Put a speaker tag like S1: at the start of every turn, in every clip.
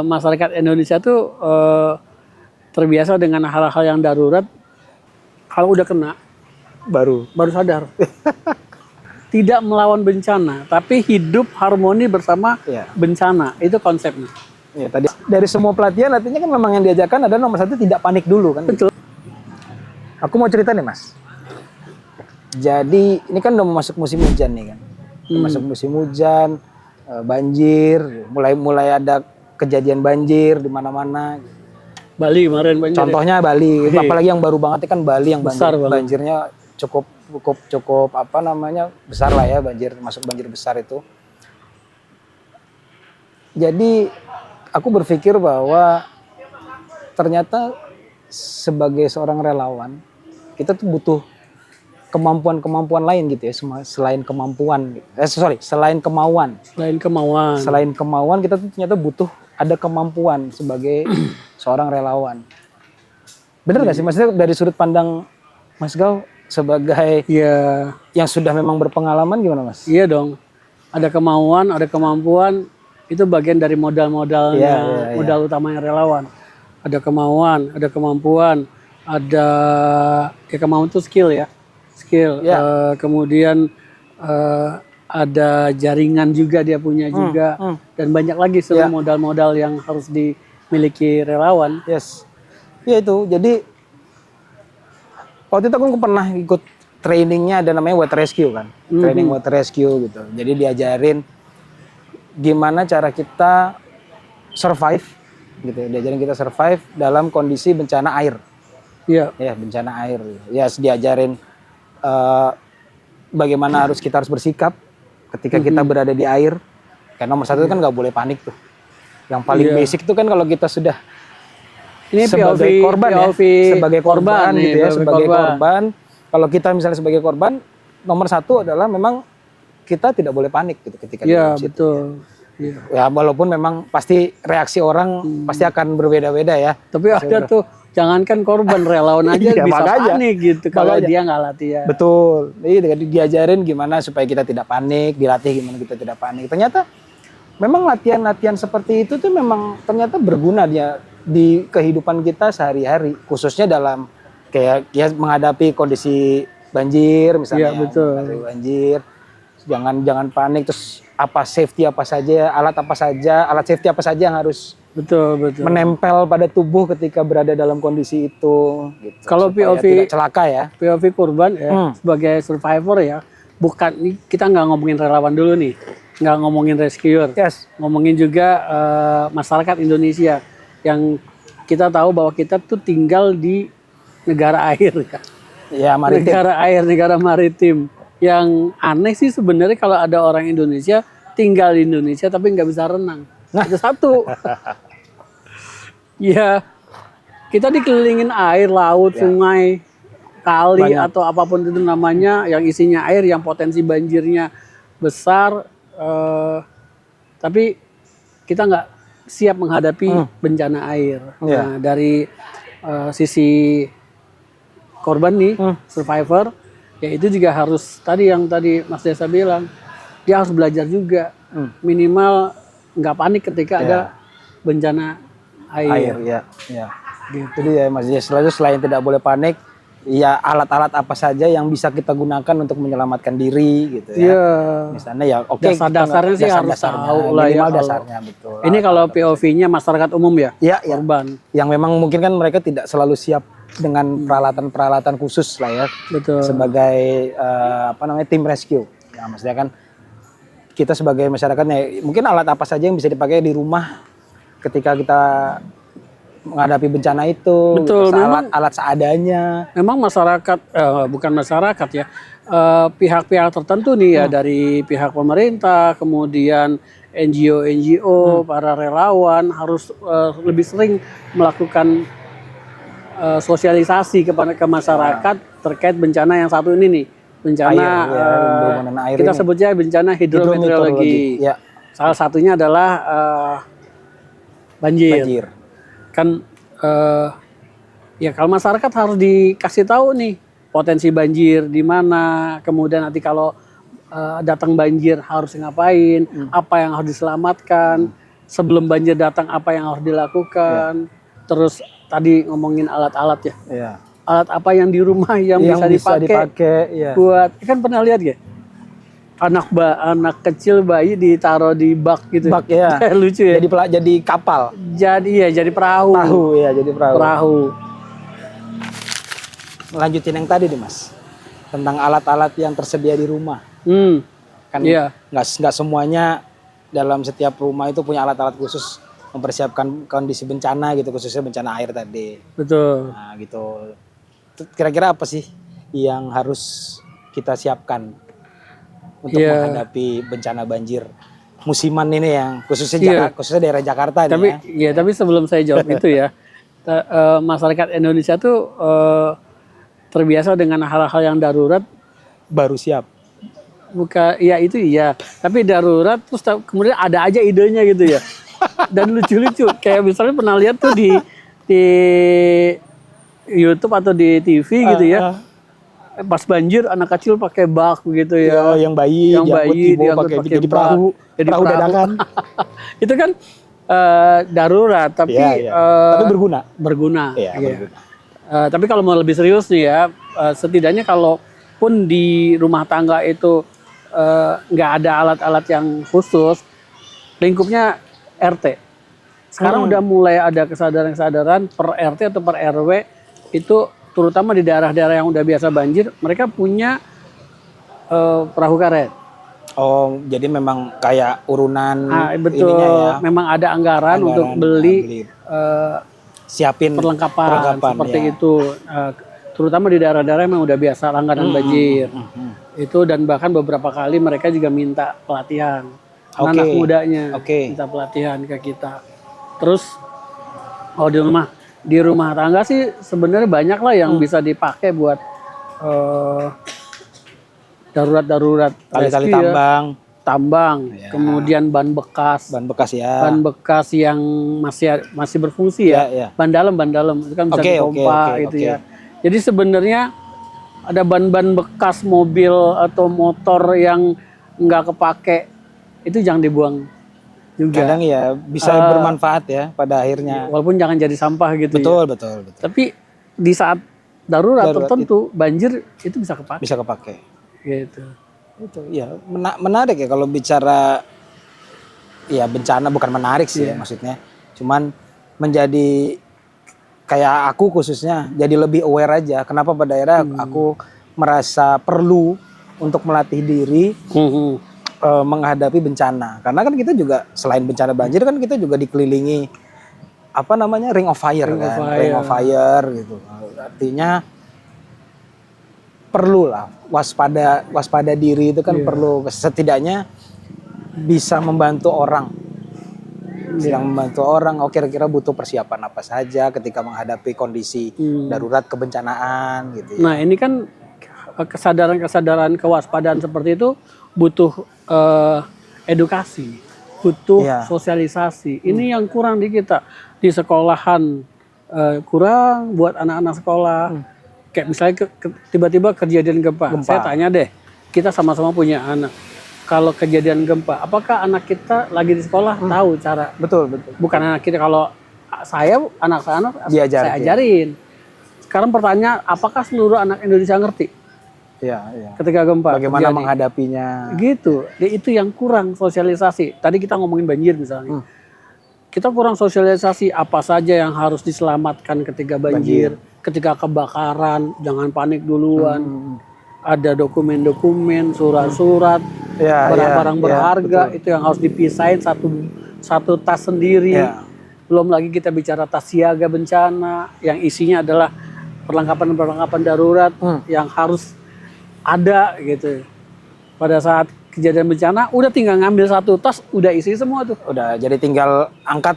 S1: Masyarakat Indonesia tuh terbiasa dengan hal-hal yang darurat. Kalau udah kena, baru sadar. Tidak melawan bencana, tapi hidup harmoni bersama bencana. Itu konsepnya.
S2: Ya, tadi dari semua pelatihan artinya kan memang yang diajarkan adalah nomor satu tidak panik dulu kan.
S1: Betul.
S2: Aku mau cerita nih Mas. Jadi ini kan udah masuk musim hujan nih kan. Masuk musim hujan, banjir, mulai ada kejadian banjir di mana-mana.
S1: Bali kemarin banjir.
S2: Contohnya ya? Bali, apalagi yang baru banget kan Bali yang banjirnya cukup besar lah ya, masuk banjir besar itu. Jadi aku berpikir bahwa ternyata sebagai seorang relawan kita tuh butuh kemampuan lain gitu ya, selain kemampuan. Selain kemauan. Selain kemauan kita tuh ternyata butuh ada kemampuan sebagai seorang relawan. Bener nggak sih maksudnya dari sudut pandang Mas Gal sebagai yang sudah memang berpengalaman gimana Mas?
S1: Iya dong. Ada kemauan, ada kemampuan. Itu bagian dari modal-modalnya, modal utamanya relawan. Ada kemauan, ada kemampuan, ada kemampuan itu skill ya, kemudian ada jaringan juga dia punya juga, dan banyak lagi seluruh modal-modal yang harus dimiliki relawan.
S2: Ya itu, jadi waktu itu aku pernah ikut trainingnya ada namanya water rescue kan, training water rescue gitu. Jadi diajarin gimana cara kita survive gitu, diajarin kita survive dalam kondisi bencana air. Ya bencana air. Ya diajarin bagaimana kita harus bersikap ketika kita berada di air. Karena nomor satu kan nggak boleh panik tuh. Yang paling basic itu kan kalau kita sudah
S1: ini
S2: sebagai korban ya, sebagai korban gitu ya, sebagai korban. Kalau kita misalnya sebagai korban, nomor satu adalah memang kita tidak boleh panik gitu ketika di dalam situ.
S1: Betul.
S2: Ya walaupun memang pasti reaksi orang pasti akan berbeda-beda ya.
S1: Tapi ada tuh, jangankan korban, relawan aja bisa panik gitu kalau dia nggak latihan.
S2: Betul. Jadi diajarin gimana supaya kita tidak panik, dilatih gimana kita tidak panik. Ternyata memang latihan-latihan seperti itu tuh memang ternyata berguna dia di kehidupan kita sehari-hari, khususnya dalam kayak menghadapi kondisi banjir misalnya. Menghadapi banjir. Jangan panik, terus safety apa saja, alat safety apa saja yang harus menempel pada tubuh ketika berada dalam kondisi itu gitu.
S1: Kalau
S2: POV tidak celaka ya.
S1: POV korban ya, sebagai survivor ya, bukan kita nggak ngomongin relawan dulu nih, nggak ngomongin rescuer, ngomongin juga masyarakat Indonesia yang kita tahu bahwa kita tuh tinggal di negara air kan.
S2: Ya, maritim.
S1: Negara air, negara maritim. Yang aneh sih sebenarnya kalau ada orang Indonesia tinggal di Indonesia tapi nggak bisa renang. Itu satu. Ya, kita dikelilingin air, laut, sungai, kali atau apapun itu namanya yang isinya air, yang potensi banjirnya besar, tapi kita nggak siap menghadapi bencana air. Nah, dari sisi korban nih, survivor, ya itu juga harus yang tadi Mas Desa bilang, dia harus belajar juga minimal nggak panik ketika ada bencana air.
S2: Gitu. Jadi ya Mas Desa, selain tidak boleh panik, ya alat-alat apa saja yang bisa kita gunakan untuk menyelamatkan diri gitu ya. Misalnya ya
S1: dasar-dasarnya sih harus tahu lah ya.
S2: Dasarnya betul.
S1: Ini kalau POV-nya masyarakat umum ya, korban.
S2: Yang memang mungkin kan mereka tidak selalu siap dengan peralatan-peralatan khusus lah ya.
S1: Betul.
S2: Sebagai tim rescue. Ya maksudnya kan kita sebagai masyarakatnya mungkin alat apa saja yang bisa dipakai di rumah ketika kita menghadapi bencana itu.
S1: Betul.
S2: Gitu, alat seadanya.
S1: Memang masyarakat bukan masyarakat ya, pihak-pihak tertentu nih ya, dari pihak pemerintah, kemudian NGO, para relawan harus lebih sering melakukan sosialisasi ke masyarakat terkait bencana yang satu ini nih, bencana air kita sebutnya bencana hidrometeorologi. Salah satunya adalah banjir. Kan ya kalau masyarakat harus dikasih tahu nih potensi banjir di mana, kemudian nanti kalau datang banjir harus ngapain, apa yang harus diselamatkan. sebelum banjir datang apa yang harus dilakukan. Terus tadi ngomongin alat-alat ya.
S2: Iya.
S1: Alat apa yang di rumah yang bisa dipakai
S2: ya.
S1: buat, kan pernah lihat ya? Anak kecil bayi ditaruh di bak gitu.
S2: Bak ya.
S1: Lucu ya.
S2: Jadi kapal.
S1: Jadi perahu.
S2: Perahu ya, jadi perahu.
S1: Perahu.
S2: Lanjutin yang tadi nih Mas. Tentang alat-alat yang tersedia di rumah. Kan nggak semuanya dalam setiap rumah itu punya alat-alat khusus mempersiapkan kondisi bencana gitu, khususnya bencana air tadi.
S1: Betul.
S2: Nah gitu. Kira-kira apa sih yang harus kita siapkan untuk menghadapi bencana banjir musiman ini yang khususnya daerah Jakarta
S1: tapi
S2: nih ya.
S1: Tapi sebelum saya jawab itu ya, masyarakat Indonesia tuh terbiasa dengan hal-hal yang darurat
S2: baru siap.
S1: Tapi darurat terus kemudian ada aja idenya gitu ya. Dan lucu-lucu kayak misalnya pernah lihat tuh di YouTube atau di TV gitu ya. Pas banjir anak kecil pakai bak gitu ya.
S2: Yang bayi diangkut pakai jadi perahu dadakan.
S1: Itu kan darurat tapi
S2: tapi berguna.
S1: Iya. Tapi kalau mau lebih serius nih ya, setidaknya kalaupun di rumah tangga itu nggak ada alat-alat yang khusus, lingkupnya RT. Sekarang udah mulai ada kesadaran per RT atau per RW itu, terutama di daerah-daerah yang udah biasa banjir, mereka punya perahu karet.
S2: Oh, jadi memang kayak urunan
S1: betul.
S2: Ininya ya.
S1: Memang ada anggaran untuk beli
S2: siapin
S1: perlengkapan seperti itu. Terutama di daerah-daerah yang udah biasa langganan banjir. Itu, dan bahkan beberapa kali mereka juga minta pelatihan. Anak mudanya minta pelatihan ke kita. Terus di rumah tangga sih sebenarnya banyak lah yang bisa dipakai buat darurat
S2: tali-tali
S1: tambang, kemudian ban bekas yang masih berfungsi ban dalam itu kan bisa dipompa gitu ya. Jadi sebenarnya ada ban-ban bekas mobil atau motor yang nggak kepake itu jangan dibuang juga.
S2: Kadang ya bisa bermanfaat ya pada akhirnya.
S1: Walaupun jangan jadi sampah gitu.
S2: Betul.
S1: Tapi di saat darurat tertentu banjir itu bisa kepake. Gitu.
S2: Itu ya menarik ya kalau bicara ya bencana, bukan menarik sih ya maksudnya. Cuman menjadi kayak aku khususnya jadi lebih aware aja. Kenapa pada akhirnya aku merasa perlu untuk melatih diri menghadapi bencana. Karena kan kita juga selain bencana banjir kan kita juga dikelilingi ring of fire gitu. Artinya perlu lah waspada diri itu kan perlu, setidaknya bisa membantu orang. Kira-kira butuh persiapan apa saja ketika menghadapi kondisi darurat kebencanaan gitu ya.
S1: Nah, ini kan kesadaran kewaspadaan seperti itu butuh edukasi, butuh sosialisasi. Ini yang kurang di kita. Di sekolahan kurang buat anak-anak sekolah. Kayak misalnya tiba-tiba kejadian gempa. Saya tanya deh, kita sama-sama punya anak. Kalau kejadian gempa, apakah anak kita lagi di sekolah tahu cara?
S2: Betul.
S1: Bukan anak kita. Kalau anak saya ajarin. Sekarang pertanyaan, apakah seluruh anak Indonesia ngerti?
S2: Iya.
S1: Ketika gempa
S2: bagaimana
S1: terjadi?
S2: Menghadapinya
S1: gitu. Itu yang kurang sosialisasi. Tadi kita ngomongin banjir misalnya. Kita kurang sosialisasi apa saja yang harus diselamatkan ketika banjir. Ketika kebakaran, jangan panik duluan. Ada dokumen-dokumen, surat-surat, barang-barang berharga itu yang harus dipisahin satu tas sendiri. Belum lagi kita bicara tas siaga bencana yang isinya adalah perlengkapan darurat yang harus ada gitu. Pada saat kejadian bencana udah tinggal ngambil satu tas, udah isi semua tuh.
S2: Udah, jadi tinggal angkat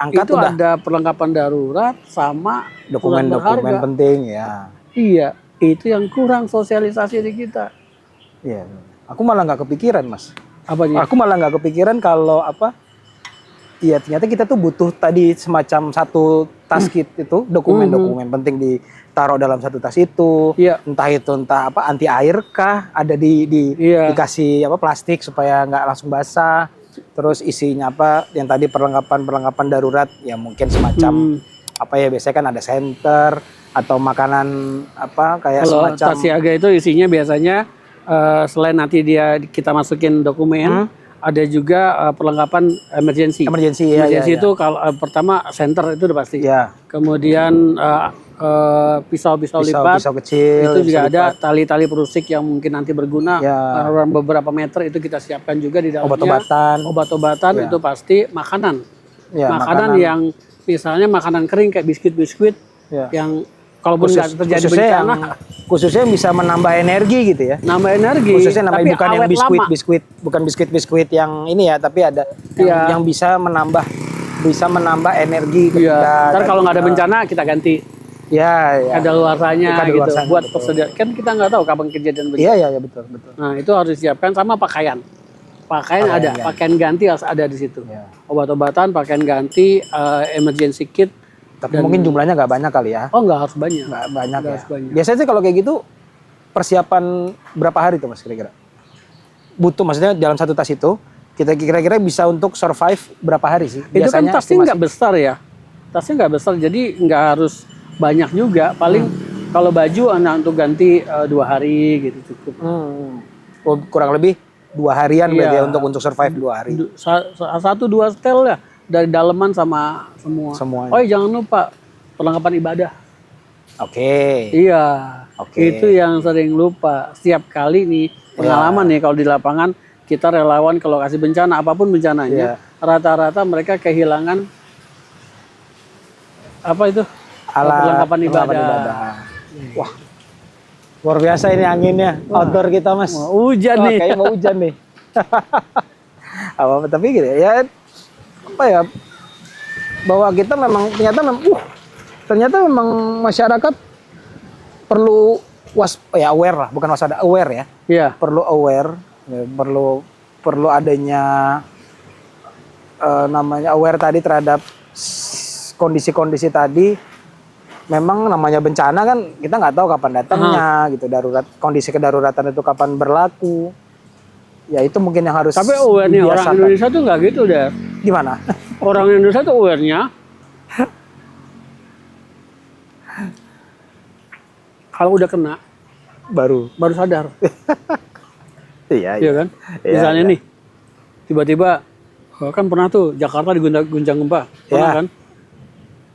S1: itu udah ada perlengkapan darurat sama
S2: dokumen-dokumen penting ya.
S1: Iya, itu yang kurang sosialisasi di kita.
S2: Iya. Aku malah nggak kepikiran, Mas.
S1: Apanya?
S2: Aku malah nggak kepikiran kalau iya ternyata kita tuh butuh tadi semacam satu tas kit itu, dokumen-dokumen penting ditaruh dalam satu tas itu. Entah anti air kah, ada dikasih plastik supaya nggak langsung basah. Terus isinya apa? Yang tadi perlengkapan darurat, ya mungkin semacam apa ya, biasanya kan ada senter atau makanan apa kayak
S1: Kalau
S2: semacam
S1: tas siaga itu isinya biasanya selain nanti kita masukin dokumen, ada juga perlengkapan emergency.
S2: emergency ya.
S1: Emergency itu kalau pertama senter itu udah pasti.
S2: Ya.
S1: Kemudian pisau-pisau lipat.
S2: Pisau kecil.
S1: Itu juga
S2: bisa
S1: ada
S2: lipat.
S1: tali-tali perusik yang mungkin nanti berguna beberapa meter, itu kita siapkan juga di dalamnya. Obat-obatan
S2: Ya.
S1: itu pasti. Makanan.
S2: Ya,
S1: makanan yang misalnya makanan kering kayak biskuit-biskuit
S2: ya.
S1: Yang kalaupun nggak terjadi bencana,
S2: khususnya bisa menambah energi gitu ya.
S1: nambah energi.
S2: Khususnya namanya
S1: tapi
S2: bukan yang bukan biskuit yang ini ya, tapi ada yang bisa menambah energi ketika
S1: Ntar kalau nggak ada bencana kita ganti.
S2: Ya.
S1: Ada luarsanya gitu. Buat
S2: betul.
S1: persediaan. Kan kita nggak tahu kapan kejadian bencana.
S2: Iya, betul.
S1: Nah itu harus disiapkan, sama pakaian. Pakaian ada, pakaian ganti harus ada di situ.
S2: Ya.
S1: Obat-obatan, pakaian ganti, emergency kit.
S2: Tapi mungkin jumlahnya nggak banyak kali ya.
S1: Oh, nggak harus banyak.
S2: Nggak banyak ya.
S1: Harus banyak.
S2: Biasanya sih kalau kayak gitu persiapan berapa hari tuh Mas kira-kira? Butuh, maksudnya dalam satu tas itu kita kira-kira bisa untuk survive berapa hari sih?
S1: Itu kan tasnya nggak besar ya. Tasnya nggak besar, jadi nggak harus banyak juga. Paling kalau baju untuk ganti 2 hari gitu cukup.
S2: Kurang lebih 2 harian berarti ya untuk survive 2 hari.
S1: 1-2 setel ya. Dari daleman sama semua. Oh jangan lupa perlengkapan ibadah.
S2: Oke.
S1: Iya. Itu yang sering lupa. Setiap kali nih pengalaman nih kalau di lapangan kita relawan ke lokasi bencana, apapun bencananya, rata-rata mereka kehilangan apa itu? Perlengkapan ibadah.
S2: Wah. Luar biasa ini anginnya. Outdoor kita Mas.
S1: Hujan nih.
S2: Kayaknya mau hujan nih. Tapi gitu ya. Apa ya, bahwa kita ternyata memang masyarakat perlu aware lah, bukan waspada, aware ya.
S1: Iya.
S2: Perlu aware, ya, perlu adanya namanya aware tadi terhadap kondisi-kondisi tadi. Memang namanya bencana kan kita nggak tahu kapan datangnya gitu, kondisi kedaruratan itu kapan berlaku. Ya itu mungkin yang harus.
S1: Tapi aware-nya orang Indonesia tuh nggak gitu deh.
S2: Gimana?
S1: Orang Indonesia tuh aware-nya kalau udah kena baru sadar.
S2: Iya
S1: kan? Misalnya nih, tiba-tiba kan pernah tuh Jakarta diguncang gempa, pernah kan?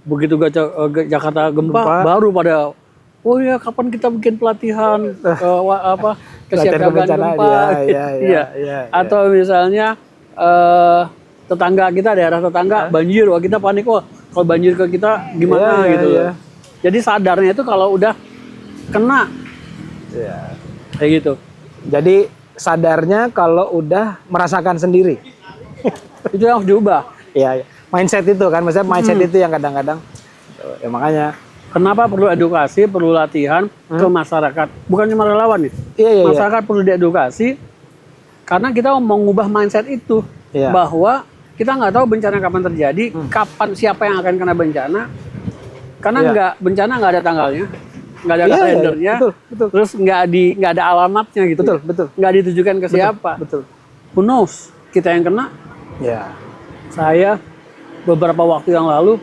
S1: Begitu Jakarta gempa, baru pada oh ya kapan kita bikin pelatihan kesiapsiagaan gempa. Iya. Atau misalnya daerah tetangga banjir, wah kita panik, wah kalau banjir ke kita gimana gitu. Jadi sadarnya itu kalau udah kena. Kayak gitu.
S2: Jadi sadarnya kalau udah merasakan sendiri.
S1: Itu yang harus diubah.
S2: Iya. Mindset itu kan, maksudnya mindset itu yang kadang-kadang ya makanya
S1: kenapa perlu edukasi, perlu latihan ke masyarakat, bukan cuma relawan nih. Masyarakat perlu diedukasi karena kita mau mengubah mindset itu bahwa kita nggak tahu bencana kapan terjadi, kapan siapa yang akan kena bencana, karena bencana nggak ada tanggalnya, nggak ada kalendernya, terus nggak ada alamatnya gitu, nggak ditujukan ke siapa. Who knows kita yang kena? Saya beberapa waktu yang lalu,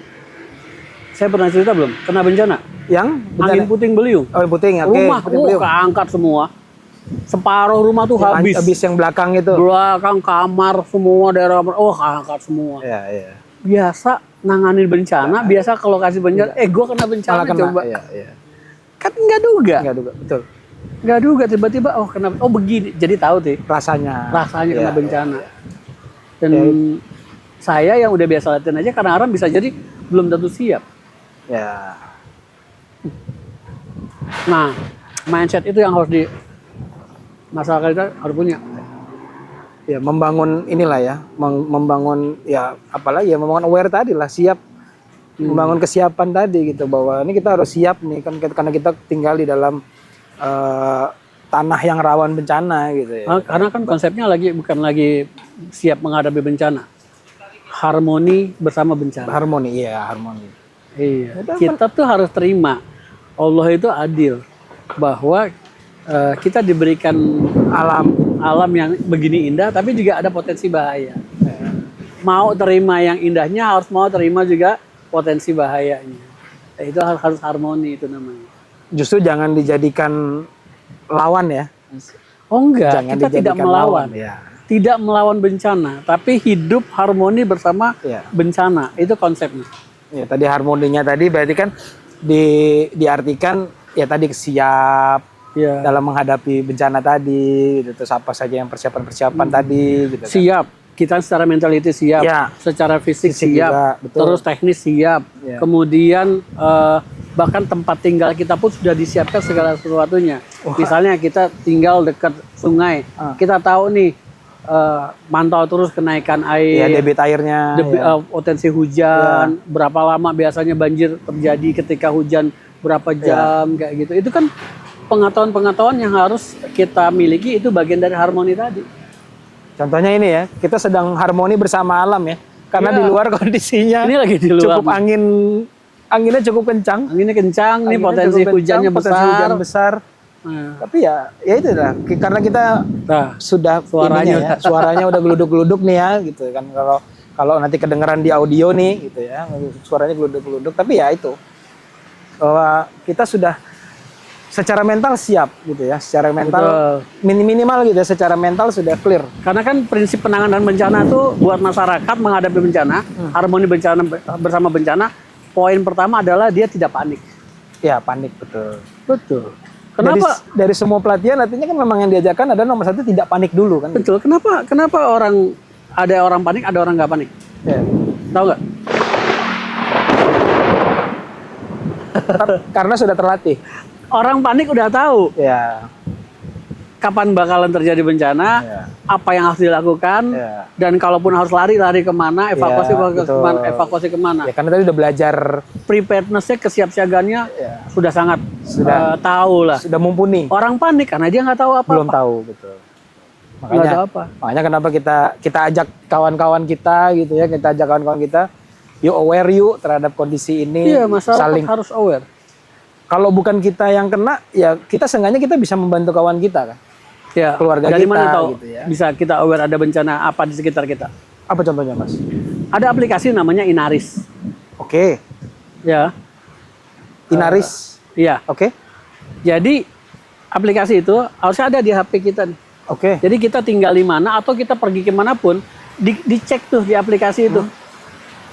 S1: saya pernah cerita belum? Kena bencana.
S2: Yang?
S1: Angin puting beliung.
S2: Oh, puting.
S1: Rumah keangkat semua. Separuh rumah tuh habis.
S2: Habis yang belakang itu.
S1: Belakang, kamar, semua daerah. Keangkat semua. Biasa nanganin bencana, biasa ke lokasi bencana. Gue kena bencana coba. Kan nggak duga.
S2: Betul.
S1: Nggak duga, tiba-tiba kenapa? Oh begini. Jadi tahu tuh. Rasanya kena bencana. Dan saya yang udah biasa latihan aja kadang-kadang bisa jadi belum tentu siap. Nah, mindset itu yang harus masyarakat kita harus punya.
S2: Ya, membangun inilah ya, membangun ya apalagi ya, membangun aware tadi lah, siap. Membangun kesiapan tadi gitu, bahwa ini kita harus siap nih kan, karena kita tinggal di dalam tanah yang rawan bencana gitu ya.
S1: Karena kan konsepnya bukan lagi siap menghadapi bencana. Harmoni bersama bencana.
S2: Harmoni.
S1: Iya. Kita tuh harus terima Allah itu adil, bahwa kita diberikan alam yang begini indah, tapi juga ada potensi bahaya. mau terima yang indahnya, harus mau terima juga potensi bahayanya. Nah, itu harus harmoni itu namanya.
S2: Justru jangan dijadikan lawan ya.
S1: Oh enggak,
S2: Jangan
S1: kita tidak
S2: dijadikan
S1: melawan.
S2: ya.
S1: Tidak melawan bencana, tapi hidup harmoni bersama
S2: Ya.
S1: bencana. Itu konsepnya.
S2: Ya, tadi harmoninya tadi berarti kan diartikan ya tadi siap
S1: Ya.
S2: dalam menghadapi bencana tadi, gitu. Terus apa saja yang persiapan-persiapan tadi, gitu kan.
S1: Siap, kita secara mentality siap,
S2: Ya.
S1: secara fisik
S2: Fisik
S1: siap,
S2: juga, betul.
S1: terus teknis siap,
S2: Ya.
S1: kemudian bahkan tempat tinggal kita pun sudah disiapkan segala sesuatunya.
S2: Wah.
S1: Misalnya kita tinggal dekat sungai, kita tahu nih mantau terus kenaikan
S2: Ya,
S1: air,
S2: debit airnya. Ya.
S1: potensi hujan, berapa lama biasanya banjir terjadi ketika hujan, berapa jam kayak gitu. Itu kan pengetahuan-pengetahuan yang harus kita miliki, itu bagian dari harmoni tadi.
S2: Contohnya ini ya, kita sedang harmoni bersama alam ya. Karena
S1: Iya.
S2: di luar kondisinya
S1: Ini lagi di luar.
S2: cukup anginnya cukup kencang.
S1: Anginnya kencang, nih
S2: Anginnya
S1: potensi
S2: cukup
S1: hujannya
S2: kencang, potensi
S1: besar.
S2: hujan besar.
S1: Nah,
S2: Tapi ya itu lah. Karena kita
S1: nah,
S2: sudah
S1: Suaranya
S2: ininya ya, suaranya udah geluduk-geluduk nih ya gitu kan. Kalau nanti kedengeran di audio nih gitu ya, suaranya geluduk-geluduk. Tapi ya itu bahwa kita sudah secara mental siap gitu ya, secara mental minimal gitu ya, secara mental sudah clear.
S1: karena kan prinsip penanganan bencana itu buat masyarakat menghadapi bencana, harmoni bencana bersama bencana. Poin pertama adalah dia tidak panik.
S2: Ya panik betul.
S1: Betul. Kenapa?
S2: Dari semua pelatihan artinya kan memang yang diajarkan ada nomor satu tidak panik dulu kan.
S1: Betul. Kenapa ada orang panik, ada orang nggak panik?
S2: Ya.
S1: Tahu nggak?
S2: Karena sudah terlatih.
S1: Orang panik udah tahu
S2: Ya.
S1: kapan bakalan terjadi bencana,
S2: Ya.
S1: apa yang harus dilakukan,
S2: Ya.
S1: dan kalaupun harus lari kemana, evakuasi
S2: betul.
S1: kemana, evakuasi kemana.
S2: Ya karena tadi udah belajar,
S1: Preparedness-nya, kesiapsiagaannya
S2: ya,
S1: sudah sangat
S2: Sudah.
S1: tahu lah.
S2: sudah mumpuni.
S1: Orang panik karena dia nggak tahu apa-apa.
S2: Belum tahu betul.
S1: Nggak tahu apa.
S2: Makanya kenapa kita ajak kawan-kawan kita gitu ya, kita ajak kawan-kawan kita, yuk aware yuk terhadap kondisi ini.
S1: Iya, masyarakat
S2: Saling.
S1: harus aware.
S2: Kalau bukan kita yang kena, ya kita seenggaknya kita bisa membantu kawan kita kan.
S1: Ya,
S2: Keluarga
S1: dari
S2: kita,
S1: mana tahu
S2: gitu ya.
S1: bisa kita aware ada bencana apa di sekitar kita?
S2: Apa contohnya mas?
S1: Ada aplikasi namanya Inaris.
S2: Oke,
S1: Ya,
S2: Inaris.
S1: iya.
S2: Oke,
S1: Jadi aplikasi itu harusnya ada di HP kita nih.
S2: oke.
S1: Jadi kita tinggal di mana atau kita pergi kemanapun, dicek tuh di aplikasi itu.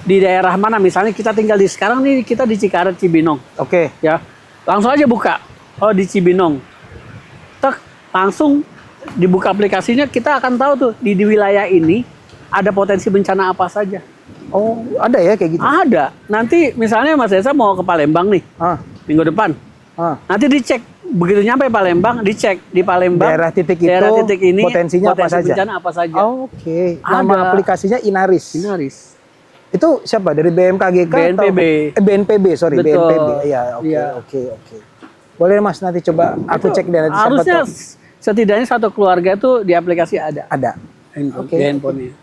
S1: Di daerah mana, misalnya kita tinggal di sekarang nih, kita di Cikaret Cibinong,
S2: Oke,
S1: ya langsung aja buka. Oh di Cibinong, tek langsung dibuka aplikasinya, kita akan tahu tuh di wilayah ini ada potensi bencana apa saja.
S2: oh ada ya kayak gitu.
S1: Ada. Nanti misalnya Mas Desa mau ke Palembang nih
S2: Ah,
S1: minggu depan,
S2: ah.
S1: nanti dicek. Begitu nyampe Palembang, dicek di Palembang
S2: Daerah titik
S1: ini
S2: potensinya apa
S1: potensi
S2: saja?
S1: bencana apa saja.
S2: Oke, nama
S1: Ada.
S2: aplikasinya Inaris.
S1: Inaris.
S2: Itu siapa? Dari BMKGK
S1: BNPB.
S2: atau BNPB, sorry,
S1: Betul.
S2: BNPB. Iya, oke,
S1: Iya.
S2: oke. Boleh Mas nanti coba aku cek deh nanti siapa
S1: Harusnya
S2: tahu.
S1: setidaknya satu keluarga itu di aplikasi ada
S2: Ada. Oke.
S1: di handphonenya.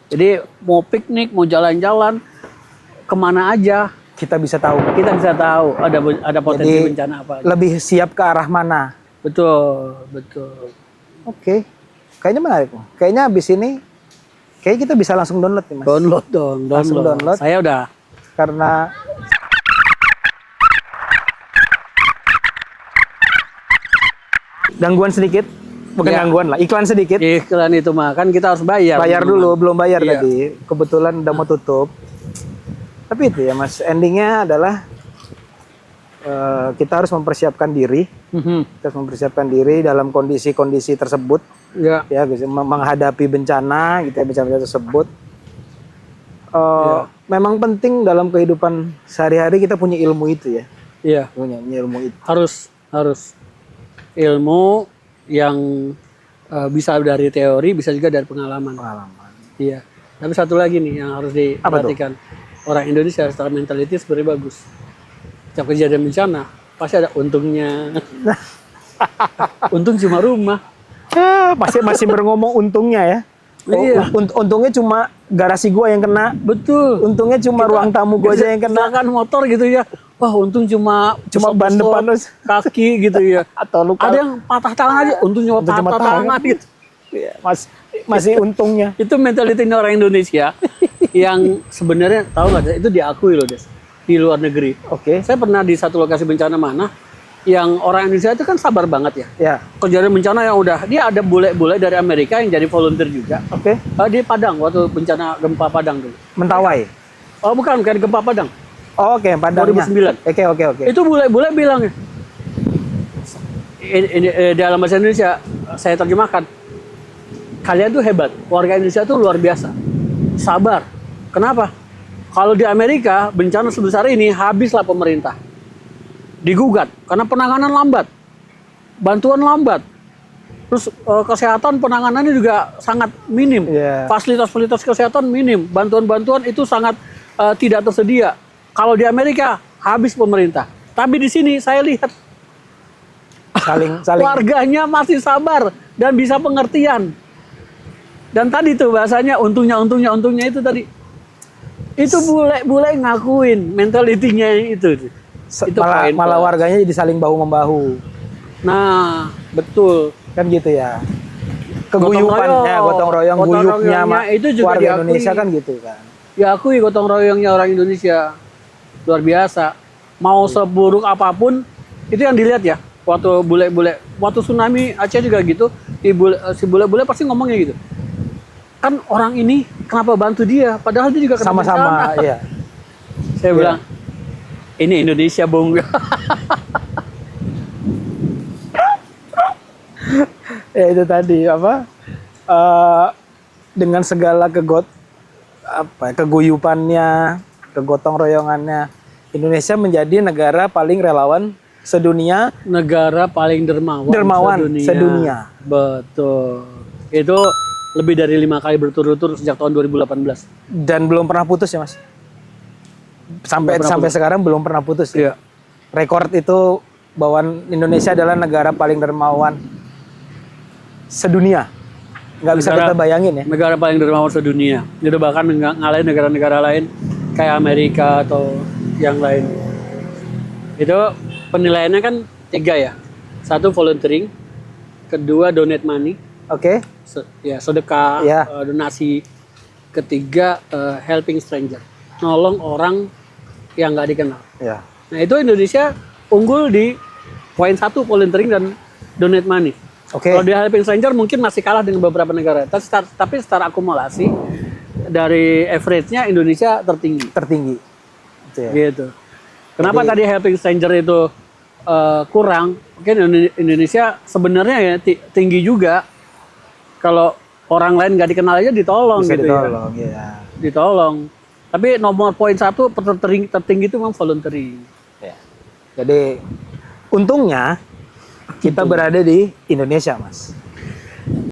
S1: Jadi mau piknik, mau jalan-jalan, kemana aja
S2: Kita bisa tahu.
S1: kita bisa tahu ada potensi
S2: Jadi,
S1: bencana apa.
S2: Lebih siap ke arah mana?
S1: Betul, betul.
S2: Oke. Kayaknya menarik. Kayaknya habis ini kita bisa langsung download nih Mas.
S1: Download dong,
S2: Langsung download.
S1: Saya udah.
S2: Karena gangguan sedikit, bukan
S1: Ya.
S2: gangguan lah, iklan sedikit.
S1: Iklan itu mah kan kita harus bayar.
S2: Bayar dulu, belum bayar
S1: Iya.
S2: tadi. Kebetulan udah mau tutup. Tapi itu ya Mas, endingnya adalah kita harus mempersiapkan diri.
S1: Mhm.
S2: Kita harus mempersiapkan diri dalam kondisi-kondisi tersebut,
S1: Ya,
S2: ya, gitu, menghadapi bencana, gitu ya, bencana tersebut. Memang penting dalam kehidupan sehari-hari kita punya ilmu itu ya,
S1: iya.
S2: punya ilmu itu.
S1: Harus ilmu yang bisa dari teori, bisa juga dari pengalaman.
S2: Pengalaman.
S1: Iya. Tapi satu lagi nih yang harus diperhatikan. Orang Indonesia secara mentality sebenarnya bagus. Setiap kejadian bencana pasti ada untungnya. Untung cuma rumah.
S2: Masih berngomong untungnya ya.
S1: Iya.
S2: Untungnya cuma garasi gua yang kena.
S1: Betul.
S2: Untungnya cuma ruang tamu gua aja yang kena.
S1: Misalkan motor gitu ya. Wah, untung cuma
S2: Ban depan terus.
S1: kaki gitu ya.
S2: Atau luka.
S1: Ada yang patah tangan aja, untung cuma patah tangan gitu.
S2: Iya, masih untungnya.
S1: Itu mentality orang Indonesia. yang sebenarnya tahu nggak Des, itu diakui loh Des di luar negeri.
S2: Oke.
S1: Saya pernah di satu lokasi bencana mana yang orang Indonesia itu kan sabar banget ya.
S2: Ya.
S1: Kejadian bencana yang udah dia ada bule-bule dari Amerika yang jadi volunteer juga.
S2: Oke.
S1: Di Padang waktu bencana gempa Padang dulu.
S2: Mentawai.
S1: Oh bukan gempa Padang.
S2: Oh, oke, Padangnya.
S1: 2009.
S2: Oke.
S1: Itu bule-bule bilang dalam bahasa Indonesia saya terjemahkan. Kalian tuh hebat, warga Indonesia tuh luar biasa. Sabar. Kenapa? Kalau di Amerika, bencana sebesar ini habislah pemerintah. Digugat, karena penanganan lambat. Bantuan lambat. Terus kesehatan penanganannya juga sangat minim.
S2: Yeah.
S1: Fasilitas-fasilitas kesehatan minim. Bantuan-bantuan itu sangat tidak tersedia. Kalau di Amerika, habis pemerintah. Tapi di sini saya lihat
S2: saling
S1: warganya masih sabar dan bisa pengertian. Dan tadi tuh bahasanya untungnya itu tadi. Itu bule ngakuin mentalitinya itu. Itu
S2: malah warganya jadi saling bahu membahu.
S1: Nah, betul.
S2: Kan gitu ya. Keguyupan gotong royong guyupnya
S1: itu juga
S2: warga
S1: diakui.
S2: Indonesia kan gitu kan.
S1: Diakui gotong royongnya orang Indonesia. Luar biasa. Mau seburuk apapun itu yang dilihat ya. Waktu bule-bule, waktu tsunami Aceh juga gitu, si bule-bule pasti ngomongnya gitu. Kan orang ini kenapa bantu dia? Padahal dia juga kena
S2: sama-sama, iya.
S1: Saya bilang, ini Indonesia, Bung.
S2: Ya itu tadi apa? Dengan segala keguyupannya, kegotong royongannya, Indonesia menjadi negara paling relawan sedunia,
S1: negara paling dermawan
S2: sedunia.
S1: Betul. Itu lebih dari 5 kali berturut-turut sejak tahun 2018.
S2: Dan belum pernah putus ya Mas? Sampai sekarang belum pernah putus.
S1: Iya.
S2: Rekor itu bahwa Indonesia adalah negara paling dermawan sedunia. Nggak bisa kita bayangin ya.
S1: Negara paling dermawan sedunia. Itu bahkan ngalahin negara-negara lain kayak Amerika atau yang lain. Itu penilaiannya kan 3 ya. 1 volunteering, kedua donate money.
S2: Oke.
S1: Sedekah, donasi. Ketiga helping stranger, nolong orang yang nggak dikenal.
S2: Ya.
S1: Nah itu Indonesia unggul di poin 1 volunteering dan donate money.
S2: Oke.
S1: Kalau di helping stranger mungkin masih kalah dengan beberapa negara. Tapi secara akumulasi dari average-nya Indonesia tertinggi.
S2: Gitu ya.
S1: Gitu. Kenapa tadi helping stranger itu kurang? Mungkin Indonesia sebenarnya ya tinggi juga. Kalau orang lain nggak dikenal aja ditolong.
S2: Bisa
S1: gitu
S2: ditolong,
S1: ya. Ditolong. Tapi nomor poin 1 tertinggi itu memang volunteering.
S2: Ya. Jadi untungnya kita berada di Indonesia, Mas.